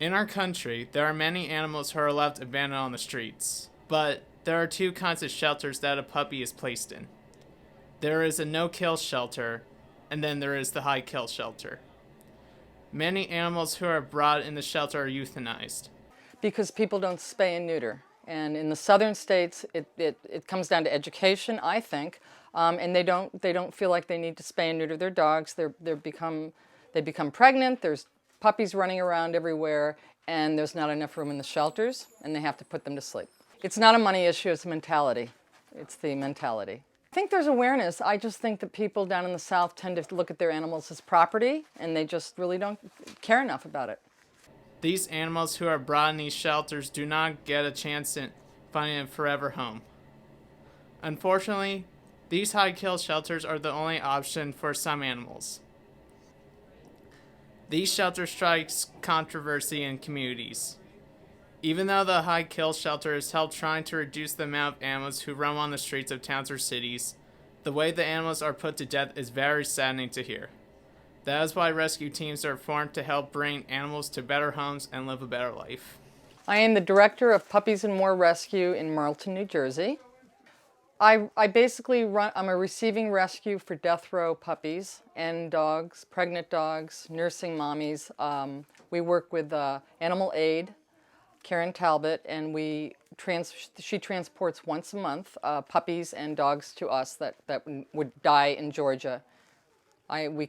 In our country, there are many animals who are left abandoned on the streets, but there are two kinds of shelters that a puppy is placed in. There is a no-kill shelter, and then there is the high-kill shelter. Many animals who are brought in the shelter are euthanized. Because people don't spay and neuter. And in the southern states, it comes down to education, I think, and they don't feel like they need to spay and neuter their dogs. They become pregnant. There's puppies running around everywhere, and there's not enough room in the shelters, and they have to put them to sleep. It's not a money issue, it's a mentality. It's the mentality. I think there's awareness. I just think that people down in the South tend to look at their animals as property, and they just really don't care enough about it. These animals who are brought in these shelters do not get a chance at finding a forever home. Unfortunately, these high-kill shelters are the only option for some animals. These shelters strike controversy in communities. Even though the high-kill shelter has helped trying to reduce the amount of animals who roam on the streets of towns or cities, the way the animals are put to death is very saddening to hear. That is why rescue teams are formed to help bring animals to better homes and live a better life. I am the director of Puppies and More Rescue in Marlton, New Jersey. I basically I'm a receiving rescue for death row puppies and dogs, pregnant dogs, nursing mommies. We work with Animal Aid, Karen Talbot, and she transports once a month puppies and dogs to us that would die in Georgia. We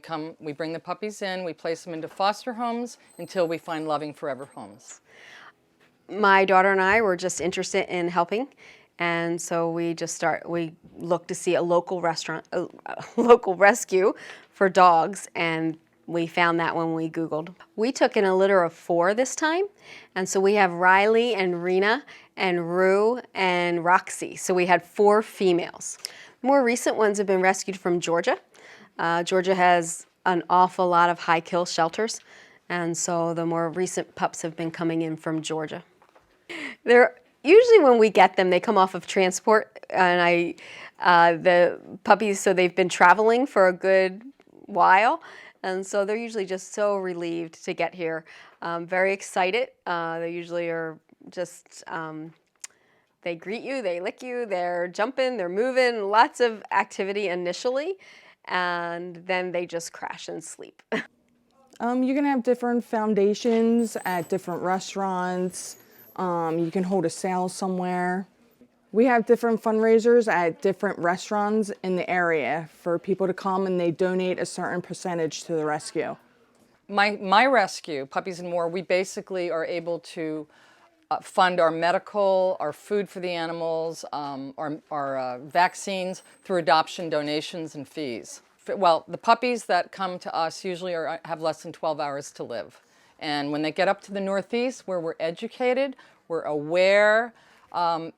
bring the puppies in, we place them into foster homes until we find loving forever homes. My daughter and I were just interested in helping, and so we looked to see a local local rescue for dogs, and we found that when we Googled. We took in a litter of 4 this time, and so we have Riley and Rena and Rue and Roxy. So we had 4 females. More recent ones have been rescued from Georgia. Georgia has an awful lot of high-kill shelters, and so the more recent pups have been coming in from Georgia. Usually when we get them, they come off of transport, and the puppies, so they've been traveling for a good while, and so they're usually just so relieved to get here. Very excited. They usually are just, they greet you, they lick you, they're jumping, they're moving, lots of activity initially, and then they just crash and sleep. You can have different foundations at different restaurants. You can hold a sale somewhere. We have different fundraisers at different restaurants in the area for people to come, and they donate a certain percentage to the rescue. My rescue, Puppies and More, we basically are able to fund our medical, our food for the animals, our vaccines through adoption, donations, and fees. Well, the puppies that come to us usually have less than 12 hours to live. And when they get up to the Northeast, where we're educated, we're aware,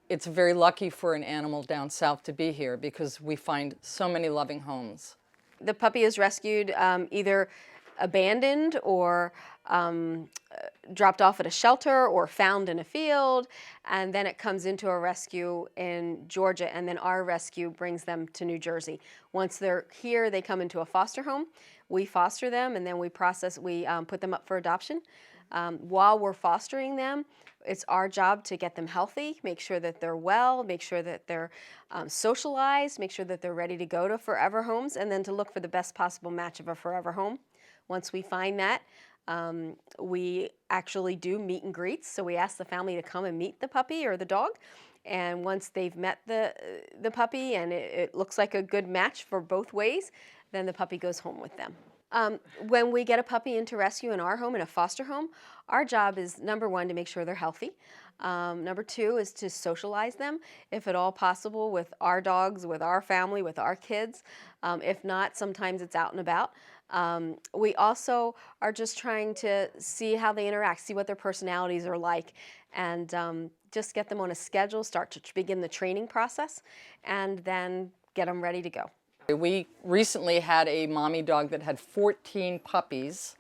it's very lucky for an animal down south to be here because we find so many loving homes. The puppy is rescued either abandoned or dropped off at a shelter or found in a field, and then it comes into a rescue in Georgia, and then our rescue brings them to New Jersey. Once they're here, they come into a foster home. We foster them, and then we put them up for adoption. While we're fostering them, it's our job to get them healthy, make sure that they're well, make sure that they're socialized, make sure that they're ready to go to forever homes, and then to look for the best possible match of a forever home. Once we find that, we actually do meet and greets. So we ask the family to come and meet the puppy or the dog. And once they've met the puppy and it looks like a good match for both ways, then the puppy goes home with them. When we get a puppy into rescue in our home, in a foster home, our job is, number 1, to make sure they're healthy. Number 2 is to socialize them, if at all possible, with our dogs, with our family, with our kids. If not, sometimes it's out and about. We also are just trying to see how they interact, see what their personalities are like, and just get them on a schedule, start to begin the training process, and then get them ready to go. We recently had a mommy dog that had 14 puppies,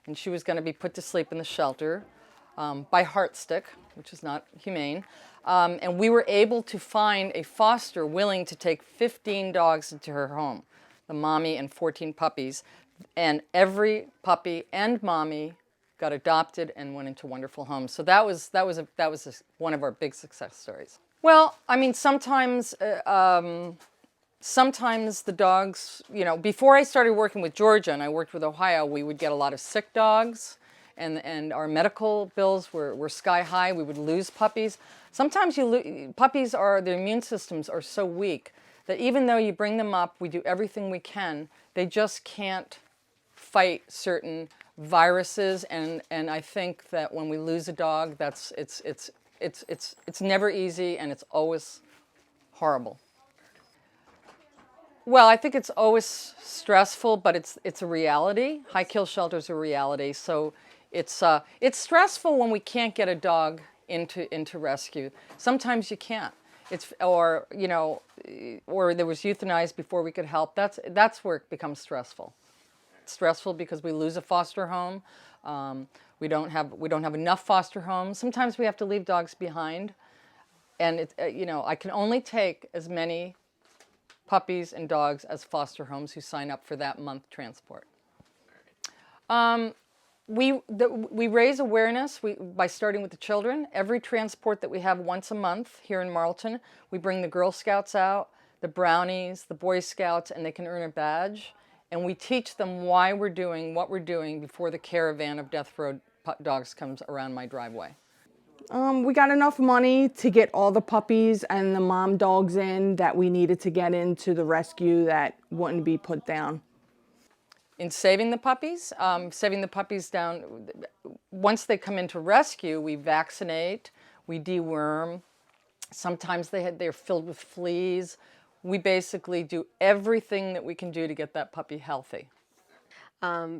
and she was going to be put to sleep in the shelter by Heartstick, which is not humane. And we were able to find a foster willing to take 15 dogs into her home, the mommy and 14 puppies. And every puppy and mommy got adopted, and went into wonderful homes. So that was one of our big success stories. Well, I mean, sometimes the dogs, before I started working with Georgia and I worked with Ohio, we would get a lot of sick dogs, and our medical bills were sky high. We would lose puppies. Sometimes puppies their immune systems are so weak that even though you bring them up, we do everything we can, they just can't fight certain viruses, and I think that when we lose a dog, it's never easy, and it's always horrible. Well, I think it's always stressful, but it's a reality. High kill shelters are a reality, so it's stressful when we can't get a dog into rescue. Sometimes you can't. Or there was euthanized before we could help. That's where it becomes stressful. It's stressful because we lose a foster home. We don't have enough foster homes. Sometimes we have to leave dogs behind, and I can only take as many puppies and dogs as foster homes who sign up for that month transport. We raise awareness by starting with the children. Every transport that we have once a month here in Marlton, we bring the Girl Scouts out, the Brownies, the Boy Scouts, and they can earn a badge. And we teach them why we're doing what we're doing before the caravan of death row dogs comes around my driveway. We got enough money to get all the puppies and the mom dogs in that we needed to get into the rescue that wouldn't be put down. In saving the puppies down, once they come into rescue, we vaccinate, we deworm. Sometimes they're filled with fleas. We basically do everything that we can do to get that puppy healthy.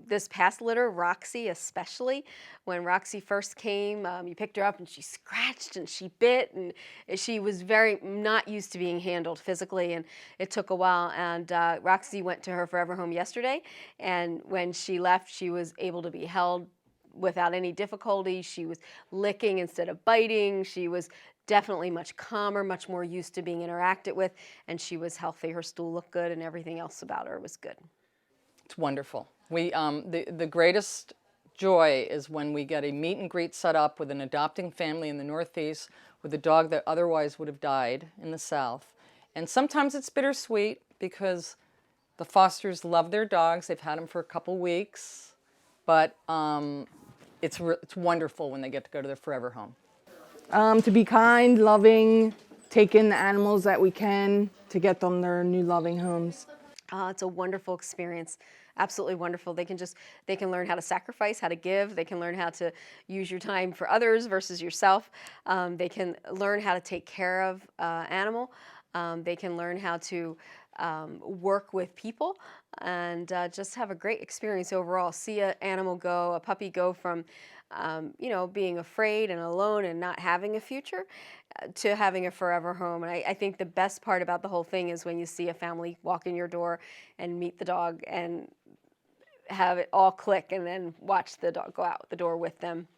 This past litter, Roxy especially, when Roxy first came, you picked her up and she scratched and she bit, and she was very not used to being handled physically, and it took a while. And Roxy went to her forever home yesterday, and when she left, she was able to be held without any difficulty. She was licking instead of biting. She was definitely much calmer, much more used to being interacted with, and she was healthy. Her stool looked good, and everything else about her was good. It's wonderful. The greatest joy is when we get a meet and greet set up with an adopting family in the Northeast with a dog that otherwise would have died in the South. And sometimes it's bittersweet because the fosters love their dogs. They've had them for a couple weeks, but it's wonderful when they get to go to their forever home. To be kind, loving, take in the animals that we can to get them their new loving homes. It's a wonderful experience. Absolutely wonderful. They can learn how to sacrifice, how to give. They can learn how to use your time for others versus yourself. They can learn how to take care of animal. They can learn how to work with people, and just have a great experience overall. See a puppy go from being afraid and alone and not having a future to having a forever home. And I think the best part about the whole thing is when you see a family walk in your door and meet the dog and have it all click, and then watch the dog go out the door with them.